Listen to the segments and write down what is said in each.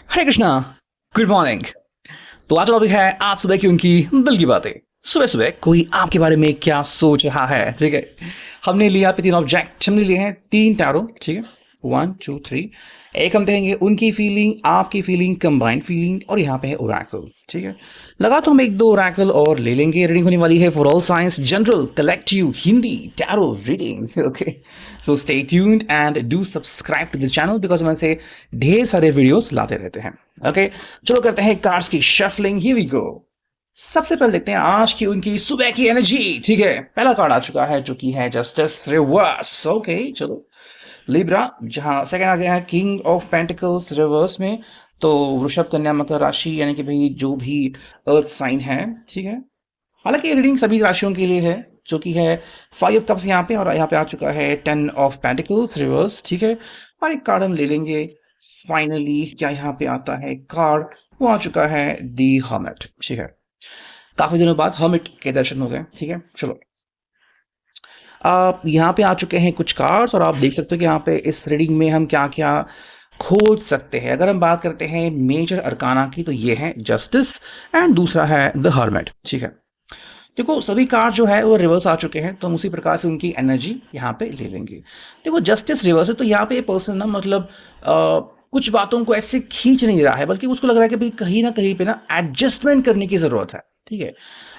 हरे Krishna. Good morning. तो आज topic है आज सुबह की उनकी दिल की बातें। सुबह सुबह कोई आपके बारे में क्या सोच रहा है, ठीक है। हमने लिया पे तीन ऑब्जेक्ट, हमने लिए हैं तीन टैरो, ठीक है। One two three. एक हम देखेंगे उनकी फीलिंग, आपकी फीलिंग, कंबाइंड फीलिंग, और यहाँ पे है ओरेकल, ठीक है। लगा तो हम एक दो ओरेकल और ले लेंगे। रीडिंग होने वाली है for all science, general, collective, Hindi tarot reading, okay. So stay tuned and do subscribe to the channel because मैं से ढेर सारे वीडियोस लाते रहते हैं। ओके, चलो करते हैं कार्ड्स की शफलिंग। Here we go. सबसे पहले देखते हैं आज की उनकी सुबह की एनर्जी, ठीक है। पहला कार्ड आ चुका है जो कि है जस्टिस रिवर्स, ओके। चलो लिब्रा, जहां सेकंड आ गया है किंग ऑफ पेंटिकल्स रिवर्स में। तो वृषभ, कन्या, मकर राशि, यानी कि भाई जो भी अर्थ साइन है, ठीक है। हालांकि ये रीडिंग सभी राशियों के लिए है, जो कि है फाइव ऑफ कप्स यहाँ पे, और यहाँ पे आ चुका है टेन ऑफ पेंटिकल्स रिवर्स, ठीक है। और एक कार्ड हम ले लेंगे। फाइनली क्या यहाँ पे आता है कार्ड, वो आ चुका है दी हर्मिट, ठीक है। काफी दिनों बाद हर्मिट के दर्शन हो गए, ठीक है। चलो, आप यहाँ पे आ चुके हैं कुछ कार्ड्स, और आप देख सकते हो कि यहाँ पे इस रीडिंग में हम क्या क्या खोज सकते हैं। अगर हम बात करते हैं मेजर अरकाना की, तो ये है जस्टिस एंड दूसरा है द हर्मिट, ठीक है। देखो सभी कार्ड जो है वो रिवर्स आ चुके हैं, तो हम उसी प्रकार से उनकी एनर्जी यहाँ पे ले लेंगे। देखो जस्टिस रिवर्स है, तो यहाँ पे पर्सन ना मतलब कुछ बातों को ऐसे खींच नहीं रहा है, बल्कि उसको लग रहा है कि भाई कहीं ना कहीं पे ना एडजस्टमेंट करने की जरूरत है, ठीक है।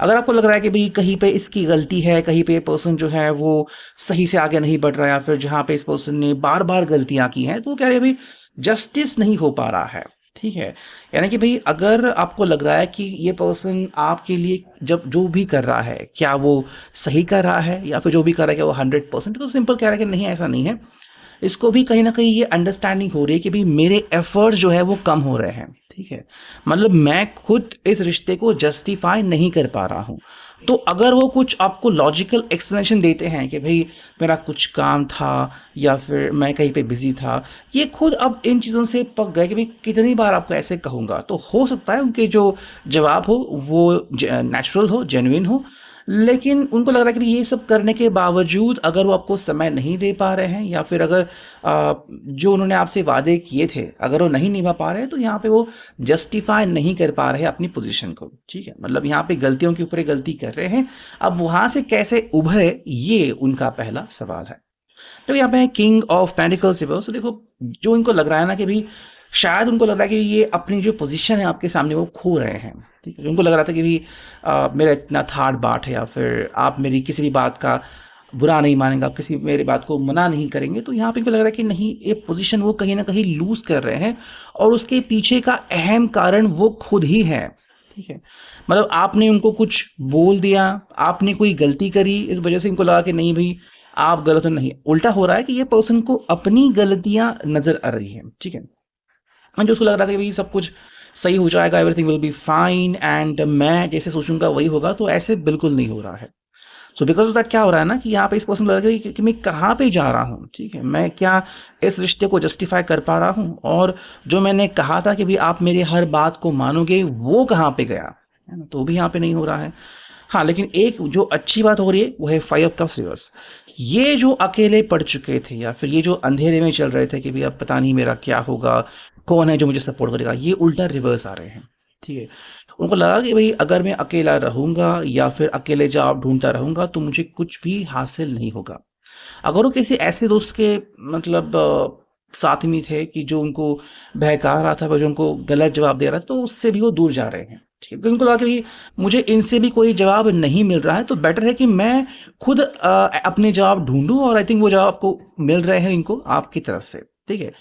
अगर आपको लग रहा है कि भाई कहीं पे इसकी गलती है, कहीं पे पर्सन जो है वो सही से आगे नहीं बढ़ रहा है, या फिर जहाँ पे इस पर्सन ने बार बार गलतियां की हैं, तो वो कह रहे हैं भाई जस्टिस नहीं हो पा रहा है, ठीक है। यानी कि भाई अगर आपको लग रहा है कि ये पर्सन आपके लिए जब जो भी कर रहा है, क्या वो सही कर रहा है, या फिर जो भी कर रहा है क्या वो 100%, तो सिंपल कह रहा है कि नहीं, ऐसा नहीं है। इसको भी कहीं ना कहीं ये अंडरस्टैंडिंग हो रही है कि भाई मेरे एफर्ट्स जो है वो कम हो रहे हैं, ठीक है। मतलब मैं खुद इस रिश्ते को जस्टिफाई नहीं कर पा रहा हूँ। तो अगर वो कुछ आपको लॉजिकल एक्सप्लेनेशन देते हैं कि भाई मेरा कुछ काम था, या फिर मैं कहीं पे बिजी था, ये खुद अब इन चीज़ों से पक गए कि भाई कितनी बार आपको ऐसे कहूँगा। तो हो सकता है उनके जो जवाब हो वो नेचुरल हो, जेन्युइन हो, लेकिन उनको लग रहा है कि ये सब करने के बावजूद अगर वो आपको समय नहीं दे पा रहे हैं, या फिर अगर जो उन्होंने आपसे वादे किए थे अगर वो नहीं निभा पा रहे हैं, तो यहाँ पे वो जस्टिफाई नहीं कर पा रहे हैं अपनी पोजीशन को, ठीक है। मतलब यहाँ पे गलतियों के ऊपर गलती कर रहे हैं। अब वहां से कैसे उभरे, ये उनका पहला सवाल है। तो यहाँ पे किंग ऑफ पेंटिकल्स रिवर्स, तो देखो जो इनको लग रहा है ना कि भाई शायद उनको लग रहा है कि ये अपनी जो पोजीशन है आपके सामने वो खो रहे हैं, ठीक है। उनको लग रहा था कि भाई मेरा इतना ठाट बाट है, या फिर आप मेरी किसी भी बात का बुरा नहीं मानेंगे, आप किसी मेरी बात को मना नहीं करेंगे। तो यहाँ पे इनको लग रहा है कि नहीं, ये पोजीशन वो कहीं ना कहीं लूज कर रहे हैं, और उसके पीछे का अहम कारण वो खुद ही है, ठीक है। मतलब आपने उनको कुछ बोल दिया, आपने कोई गलती करी, इस वजह से इनको लगा कि नहीं भाई आप गलत हो। नहीं, उल्टा हो रहा है कि ये पर्सन को अपनी गलतियां नजर आ रही है, ठीक है। और जो उसको लग रहा था कि भाई सब कुछ सही हो जाएगा, everything will be fine, and मैं जैसे सोचूंगा वही होगा, तो ऐसे बिल्कुल नहीं हो रहा है। सो बिकॉज ऑफ दैट क्या हो रहा है ना कि यहाँ पे इस पर्सन लग रहा है कि मैं कहाँ पे जा रहा हूँ, ठीक है। मैं क्या इस रिश्ते को जस्टिफाई कर पा रहा हूँ, और जो मैंने कहा था कि भाई आप मेरी हर बात को मानोगे, वो कहाँ पे गया, है ना। तो भी यहाँ पे नहीं हो रहा है। हाँ, लेकिन एक जो अच्छी बात हो रही है वो है फाइव ऑफ कप्स रिवर्स। ये जो अकेले पड़ चुके थे, या फिर ये जो अंधेरे में चल रहे थे कि भाई अब पता नहीं मेरा क्या होगा, कौन है जो मुझे सपोर्ट करेगा, ये उल्टा रिवर्स आ रहे हैं, ठीक है। उनको लगा कि भाई अगर मैं अकेला रहूंगा या फिर अकेले जॉब ढूंढता रहूंगा, तो मुझे कुछ भी हासिल नहीं होगा। अगर वो किसी ऐसे दोस्त के मतलब साथ में थे कि जो उनको बहका रहा था, जो उनको गलत जवाब दे रहा था, तो उससे भी वो दूर जा रहे हैं, ठीक है। क्योंकि उनको लगा कि भाई मुझे इनसे भी कोई जवाब नहीं मिल रहा है, तो बेटर है कि मैं खुद अपने जवाब ढूंढूं, और आई थिंक वो जवाब आपको मिल रहे हैं इनको आपकी तरफ से, ठीक है।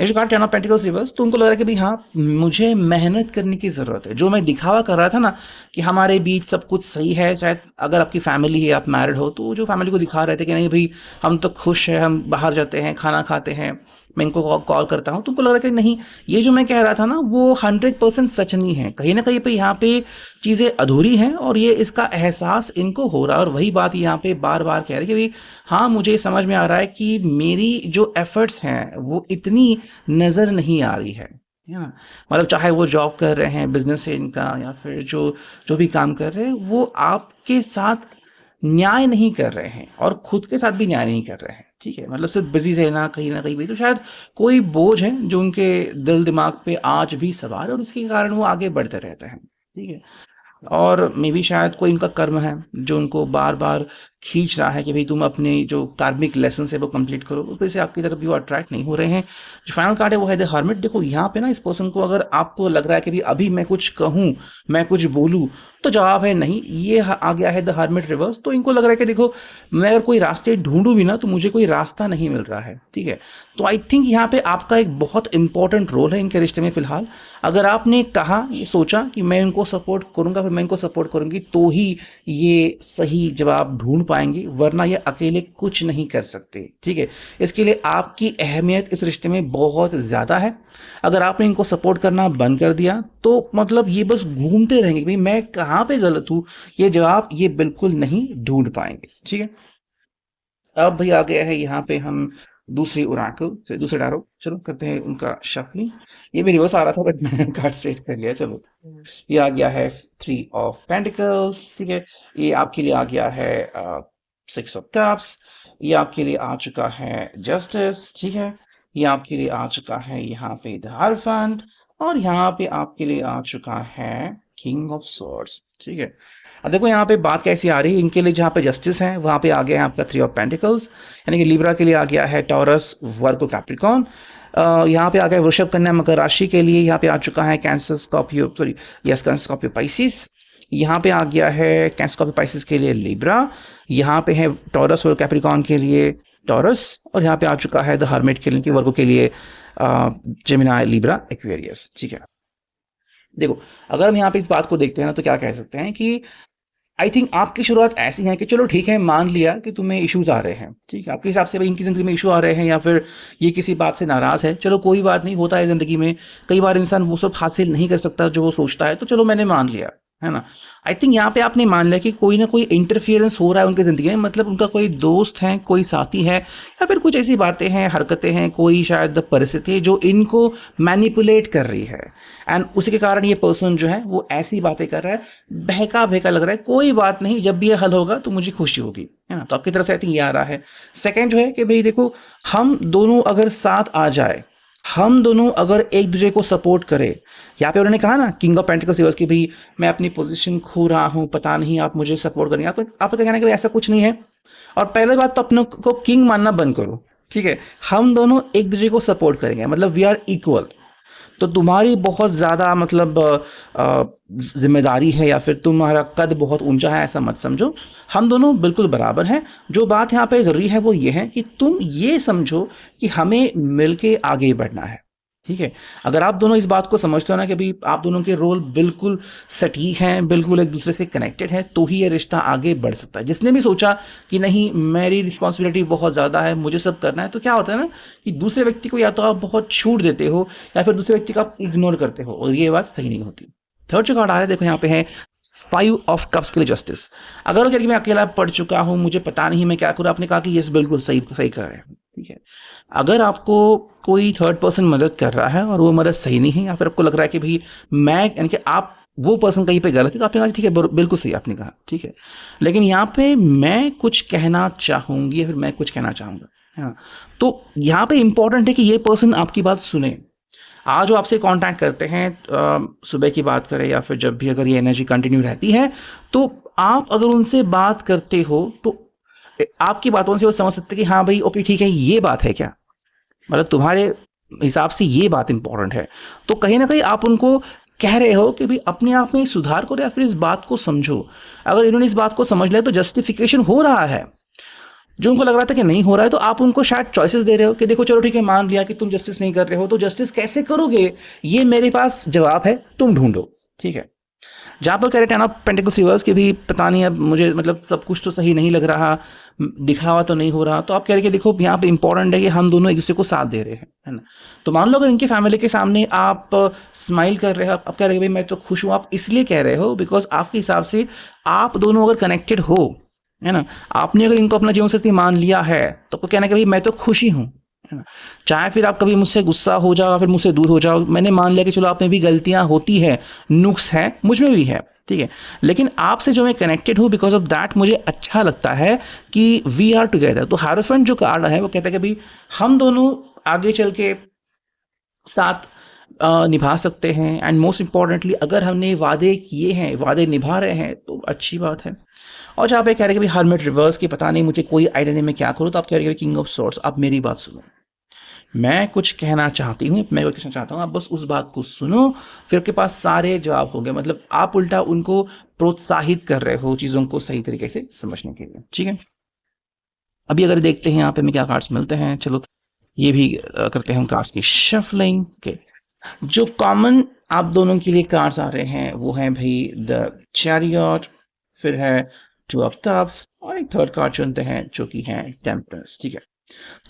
Next card ten of pentacles reverse, तो उनको लग रहा है कि भाई हाँ, मुझे मेहनत करने की जरूरत है। जो मैं दिखावा कर रहा था ना कि हमारे बीच सब कुछ सही है, शायद अगर आपकी फैमिली है, आप मैरिड हो, तो जो फैमिली को दिखा रहे थे कि नहीं भाई हम तो खुश हैं, हम बाहर जाते हैं, खाना खाते हैं, मैं इनको कॉल करता हूँ, तो उनको लग रहा है कि नहीं, ये जो मैं कह रहा था ना वो 100% सच नहीं है, कहीं ना कहीं पे यहाँ पे चीज़ें अधूरी हैं, और ये इसका एहसास इनको हो रहा है। और वही बात यहाँ पे बार बार कह रहे हैं कि भाई हाँ, मुझे समझ में आ रहा है कि मेरी जो एफर्ट्स हैं वो इतनी नज़र नहीं आ रही है ना। मतलब चाहे वो जॉब कर रहे हैं, बिजनेस है इनका, या फिर जो जो भी काम कर रहे हैं, वो आपके साथ न्याय नहीं कर रहे हैं और खुद के साथ भी न्याय नहीं कर रहे हैं, ठीक है, मतलब सिर्फ बिजी रहना कहीं ना कहीं भी, तो शायद कोई बोझ है जो उनके दिल दिमाग पे आज भी सवार है और उसके कारण वो आगे बढ़ते रहते हैं, ठीक है। और मे बी शायद कोई इनका कर्म है जो उनको बार बार खींच रहा है कि भाई तुम अपने जो कार्मिक लेसन है वो कंप्लीट करो, उस वजह से आपकी तरफ भी वो अट्रैक्ट नहीं हो रहे हैं। जो फाइनल कार्ड है वो है द हर्मिट। देखो यहाँ पे ना इस पर्सन को अगर आपको लग रहा है कि भाई अभी मैं कुछ कहूँ, मैं कुछ बोलूँ, तो जवाब है नहीं। ये आ गया है द हर्मिट रिवर्स। तो इनको लग रहा है कि देखो मैं अगर कोई रास्ते ढूंढूं भी ना तो मुझे कोई रास्ता नहीं मिल रहा है, ठीक है। तो आई थिंक यहाँ पे आपका एक बहुत इंपॉर्टेंट रोल है इनके रिश्ते में फिलहाल। अगर आपने कहा, ये सोचा कि मैं इनको सपोर्ट करूंगा, फिर मैं इनको सपोर्ट करूंगी, तो ही ये सही जवाब ढूंढ पाएंगे, वरना ये अकेले कुछ नहीं कर सकते, ठीक है। इसके लिए आपकी अहमियत इस रिश्ते में बहुत ज़्यादा है। अगर आपने इनको सपोर्ट करना बंद कर दिया तो मतलब ये बस घूमते रहेंगे भाई मैं कहाँ पे गलत हूँ, ये जवाब ये बिल्कुल नहीं ढूंढ पाएंगे, ठीक है। अब भाई आ गया है यहाँ पे हम दूसरी ओरेकल से, दूसरे डारो। चलो करते हैं उनका शफलिंग। ये भी रिवर्स आ रहा था बट मैंने कार्ड स्ट्रेट कर लिया। चलो ये आ गया है 3 ऑफ पेंटिकल्स, ठीक है। ये आपके लिए आ गया है 6 ऑफ कप्स। ये आपके लिए आ चुका है जस्टिस, ठीक है। ये आपके लिए आ चुका है यहाँ पे द हायराफेंट, और यहाँ पे आपके लिए आ चुका है किंग ऑफ स्वॉर्ड्स, ठीक है। अब देखो यहाँ पे बात कैसी आ रही है, इनके लिए जहाँ पे जस्टिस है वहाँ पे आ गया है आपका 3 ऑफ पेंटिकल्स, यानी कि लिब्रा के लिए आ गया है टॉरस, वर्गो, कैप्रिकॉर्न। यहाँ पे आ गया वृषभ, कन्या, मकर राशि के लिए यहाँ पे आ चुका है cancer, Scorpio, sorry yes cancer, Scorpio, Pisces. यहाँ पे आ गया है कैंसर, स्कॉर्पियो, पाइसिस के लिए लिब्रा। यहाँ पे है टॉरस और कैप्रिकॉर्न के लिए टॉरस, और यहाँ पे आ चुका है द हर्मिट के लिए, वर्गो के लिए जेमिनी, लिब्रा, एक्वेरियस, ठीक है। देखो अगर हम यहाँ पे इस बात को देखते हैं ना तो क्या कह सकते हैं कि आई थिंक आपकी शुरुआत ऐसी है कि चलो ठीक है, मान लिया कि तुम्हें इश्यूज आ रहे हैं, ठीक है, आपके हिसाब से भाई इनकी ज़िंदगी में इशू आ रहे हैं या फिर ये किसी बात से नाराज़ है। चलो कोई बात नहीं, होता है ज़िंदगी में, कई बार इंसान वो सब हासिल नहीं कर सकता जो वो सोचता है, तो चलो मैंने मान लिया, है ना। आई थिंक यहाँ पे आपने मान लिया कि कोई ना कोई इंटरफियरेंस हो रहा है उनकी ज़िंदगी में, मतलब उनका कोई दोस्त है, कोई साथी है, या फिर कुछ ऐसी बातें हैं, हरकतें हैं, कोई शायद परिस्थिति है जो इनको मैनिपुलेट कर रही है, एंड उसी के कारण ये पर्सन जो है वो ऐसी बातें कर रहा है, बहका बहका लग रहा है। कोई बात नहीं, जब भी ये हल होगा तो मुझे खुशी होगी, है ना। तो आपकी तरफ से आई थिंक ये आ रहा है। सेकंड जो है कि भाई देखो, हम दोनों अगर साथ आ जाए, हम दोनों अगर एक दूसरे को सपोर्ट करें, यहाँ पे उन्होंने कहा ना किंग ऑफ पेंटिकल्स रिवर्स की, भाई मैं अपनी पोजीशन खो रहा हूँ, पता नहीं आप मुझे सपोर्ट करेंगे। आपका कहना है कि ऐसा कुछ नहीं है। और पहले बात तो अपने को किंग मानना बंद करो, ठीक है। हम दोनों एक दूसरे को सपोर्ट करेंगे, मतलब वी आर इक्वल। तो तुम्हारी बहुत ज़्यादा मतलब जिम्मेदारी है या फिर तुम्हारा कद बहुत ऊंचा है, ऐसा मत समझो। हम दोनों बिल्कुल बराबर हैं। जो बात यहाँ पे ज़रूरी है वो ये है कि तुम ये समझो कि हमें मिलके आगे बढ़ना है, ठीक है। अगर आप दोनों इस बात को समझते हो ना कि भाई आप दोनों के रोल बिल्कुल सटीक हैं, बिल्कुल एक दूसरे से कनेक्टेड है, तो ही ये रिश्ता आगे बढ़ सकता है। जिसने भी सोचा कि नहीं मेरी रिस्पॉन्सिबिलिटी बहुत ज़्यादा है, मुझे सब करना है, तो क्या होता है ना कि दूसरे व्यक्ति को या तो आप बहुत छूट देते हो या फिर दूसरे व्यक्ति को आप इग्नोर करते हो, और ये बात सही नहीं होती। थर्ड जो कार्ड आ रहा है देखो यहाँ पे है 5 ऑफ कप्स के लिए जस्टिस। अगर कि मैं अकेला पढ़ चुका हूँ, मुझे पता नहीं मैं क्या करूँ, आपने कहा कि यस बिल्कुल सही सही कर रहे हैं, ठीक है। अगर आपको कोई थर्ड पर्सन मदद कर रहा है और वो मदद सही नहीं है, या फिर आपको लग रहा है कि भाई मैं, यानी कि आप वो पर्सन कहीं पे गलत है, तो आपने कहा ठीक है बिल्कुल सही आपने कहा, ठीक है। लेकिन यहाँ पे मैं कुछ कहना चाहूँगी या फिर मैं कुछ कहना चाहूँगा, है ना। तो यहाँ पे इंपॉर्टेंट है कि ये पर्सन आपकी बात सुने। आज वो आपसे कांटेक्ट करते हैं, सुबह की बात करें या फिर जब भी अगर ये एनर्जी कंटिन्यू रहती है, तो आप अगर उनसे बात करते हो तो आपकी बातों से वो समझ सकते हैं कि हाँ भाई ओके ठीक है, ये बात है क्या, मतलब तुम्हारे हिसाब से ये बात इंपॉर्टेंट है। तो कहीं ना कहीं आप उनको कह रहे हो कि भाई अपने आप में सुधार करो या फिर इस बात को समझो। अगर इन्होंने इस बात को समझ लिया तो जस्टिफिकेशन हो रहा है। जो उनको लग रहा था कि नहीं हो रहा है, तो आप उनको शायद चॉइसेस दे रहे हो कि देखो चलो ठीक है, मान लिया कि तुम जस्टिस नहीं कर रहे हो, तो जस्टिस कैसे करोगे ये मेरे पास जवाब है, तुम ढूंढो, ठीक है। जहाँ पर कह रहे थे ना पेंटिकल्स रिवर्स के भी पता नहीं, अब मुझे मतलब सब कुछ तो सही नहीं लग रहा, दिखावा तो नहीं हो रहा, तो आप कह रहे कि देखो यहाँ पे इंपॉर्टेंट है कि हम दोनों एक दूसरे को साथ दे रहे हैं, है ना। तो मान लो अगर इनकी फैमिली के सामने आप स्माइल कर रहे हो, आप कह रहे हो भाई मैं तो खुश हूँ, आप इसलिए कह रहे हो बिकॉज आपके हिसाब से आप दोनों अगर कनेक्टेड हो, है ना, आपने अगर इनको अपना जीवन साथी मान लिया है, तो आपको कहना है कि भाई मैं तो खुशी हूँ, है ना। चाहे फिर आप कभी मुझसे गुस्सा हो जाओ, फिर मुझसे दूर हो जाओ, मैंने मान लिया कि चलो आप में भी गलतियां होती है, नुक्स है, मुझ में भी है, ठीक है, लेकिन आपसे जो मैं कनेक्टेड हूँ, बिकॉज ऑफ दैट मुझे अच्छा लगता है कि वी आर टुगेदर। तो हायरोफेंट जो कार्ड है वो कहता है कि भाई हम दोनों आगे चल के साथ निभा सकते हैं, एंड मोस्ट इंपॉर्टेंटली अगर हमने वादे किए हैं, वादे निभा रहे हैं, तो अच्छी बात है। और जहाँ पे कह रहे हैं कि भाई हर्मिट रिवर्स की पता नहीं मुझे कोई आइडिया नहीं मैं क्या करूँ, तो आप कह रहे हैं किंग ऑफ सॉर्ड्स। आप मेरी बात सुनो, मैं कुछ कहना चाहती हूँ, मैं कुछ कहना चाहता हूँ, आप बस उस बात को सुनो, फिर आपके पास सारे जवाब होंगे। मतलब आप उल्टा उनको प्रोत्साहित कर रहे हो चीज़ों को सही तरीके से समझने के लिए, ठीक है। अभी अगर देखते हैं यहाँ पे हमें क्या कार्ड्स मिलते हैं, चलो ये भी करते हैं हम कार्ड्स की शफलिंग के। जो कॉमन आप दोनों के लिए कार्ड्स आ रहे हैं वो है भाई द चैरियट, फिर है टू ऑफ कप्स, और एक थर्ड कार्ड चुनते हैं जो कि है टेम्परेंस, ठीक है।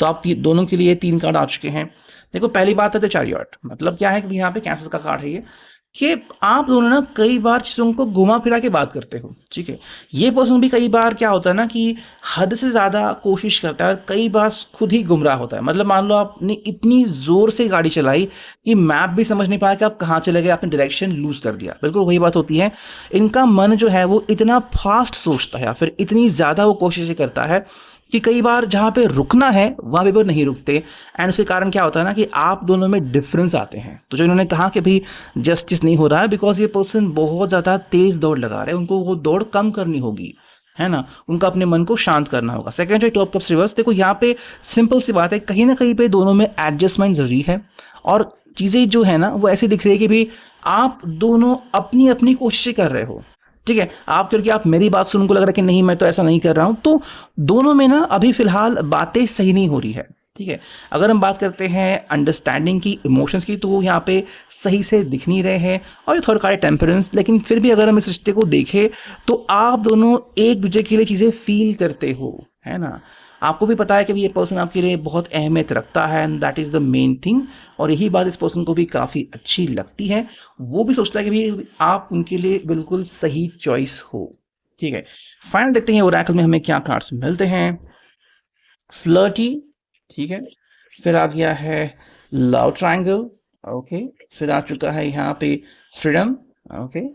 तो आप दोनों के लिए 3 कार्ड आ चुके हैं। देखो पहली बात है द चैरियट, मतलब क्या है कि यहाँ पे कैंसर का कार्ड है ये, कि आप दोनों ना कई बार चीज़ों को घुमा फिरा के बात करते हो, ठीक है। ये पर्सन भी कई बार क्या होता है ना कि हद से ज़्यादा कोशिश करता है और कई बार खुद ही गुमराह होता है। मतलब मान लो आपने इतनी ज़ोर से गाड़ी चलाई कि मैप भी समझ नहीं पाया कि आप कहाँ चले गए, आपने डायरेक्शन लूज कर दिया। बिल्कुल वही बात होती है, इनका मन जो है वो इतना फास्ट सोचता है या फिर इतनी ज़्यादा वो कोशिश करता है कि कई बार जहाँ पे रुकना है वहाँ पे वो नहीं रुकते। एंड उसके कारण क्या होता है ना कि आप दोनों में डिफरेंस आते हैं। तो जो इन्होंने कहा कि भाई जस्टिस नहीं हो रहा है, बिकॉज ये पर्सन बहुत ज़्यादा तेज़ दौड़ लगा रहे हैं, उनको वो दौड़ कम करनी होगी, है ना, उनका अपने मन को शांत करना होगा। सेकंड है टॉप कप्स रिवर्स। देखो यहाँ पे सिंपल सी बात है, कहीं ना कहीं पे दोनों में एडजस्टमेंट ज़रूरी है, और चीज़ें जो है ना वो ऐसी दिख रही है कि भाई आप दोनों अपनी अपनी कोशिशें कर रहे हो, ठीक है। आप क्योंकि आप मेरी बात सुन को लग रहा है कि नहीं मैं तो ऐसा नहीं कर रहा हूं, तो दोनों में ना अभी फिलहाल बातें सही नहीं हो रही है, ठीक है। अगर हम बात करते हैं अंडरस्टैंडिंग की, इमोशंस की, तो वो यहाँ पे सही से दिख नहीं रहे हैं। और ये थोड़ा कार्ड टेम्परेंस, लेकिन फिर भी अगर हम इस रिश्ते को देखें तो आप दोनों एक दूसरे के लिए चीज़ें फील करते हो, है ना। आपको भी पता है कि ये पर्सन आपके लिए बहुत अहमियत रखता है, and that is the main thing. और यही बात इस पर्सन को भी काफ़ी अच्छी लगती है। वो भी सोचता है कि भाई आप उनके लिए बिल्कुल सही चॉइस हो, ठीक है। फाइनल देखते हैं ओरेकल में हमें क्या कार्ड्स मिलते हैं। फ्लर्टी, ठीक है, फिर आ गया है लव ट्रायंगल, ओके, फिर आ चुका है यहाँ पे फ्रीडम, ओके,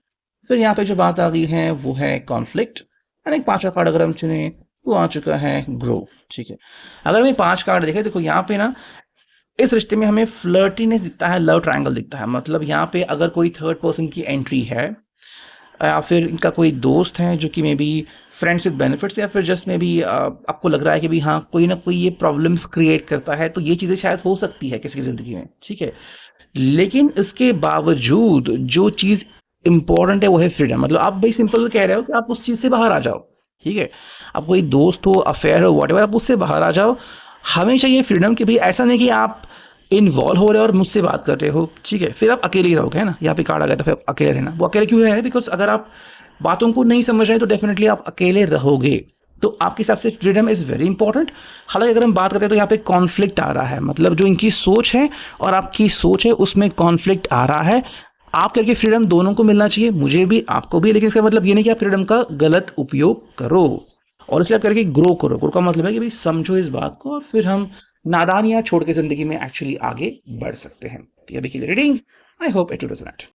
फिर यहाँ पे जो बात आ गई है वो है कॉन्फ्लिक्ट, एंड एक 5वां कार्ड अगर हम चुने वो आ चुका है ग्रो, ठीक है। अगर हमें 5 कार्ड देखें, देखो यहाँ पे ना इस रिश्ते में हमें फ्लर्टीनेस दिखता है, लव ट्रायंगल दिखता है। मतलब यहाँ पे अगर कोई थर्ड पर्सन की एंट्री है, या फिर इनका कोई दोस्त है जो कि may be friends with benefits, या फिर जस्ट मे बी आपको लग रहा है कि भाई हाँ कोई ना कोई ये प्रॉब्लम्स क्रिएट करता है, तो ये चीज़ें शायद हो सकती है किसी की ज़िंदगी में, ठीक है। लेकिन इसके बावजूद जो चीज़ इंपॉर्टेंट है वो है फ्रीडम। मतलब आप भाई सिंपल कह रहे हो कि आप उस चीज़ से बाहर आ जाओ, ठीक है। आप कोई दोस्त हो, अफेयर हो, वॉट एवर, आप उससे बाहर आ जाओ। हमेशा ये फ्रीडम कि भाई ऐसा नहीं कि आप इन्वॉल्व हो रहे हो और मुझसे बात कर रहे हो, ठीक है, फिर आप अकेले ही रहोगे, है ना। यहाँ पे कार्ड आ गया था, फिर अकेले रहना। वो अकेले क्यों रह रहे हैं, बिकॉज अगर आप बातों को नहीं समझ रहे तो डेफिनेटली आप अकेले रहोगे। तो आपके हिसाब से फ्रीडम इज़ वेरी इंपॉर्टेंट। हालांकि अगर हम बात करते हैं तो यहाँ पे कॉन्फ्लिक्ट आ रहा है, मतलब जो इनकी सोच है और आपकी सोच है उसमें कॉन्फ्लिक्ट आ रहा है। आप करके फ्रीडम दोनों को मिलना चाहिए, मुझे भी आपको भी, लेकिन इसका मतलब ये नहीं कि आप फ्रीडम का गलत उपयोग करो। और इसलिए आप करके ग्रो करो। ग्रो का मतलब है कि भाई समझो इस बात को, और फिर हम नादानियाँ छोड़ के ज़िंदगी में एक्चुअली आगे बढ़ सकते हैं। तो अभी के लिए reading, I hope it will resonate.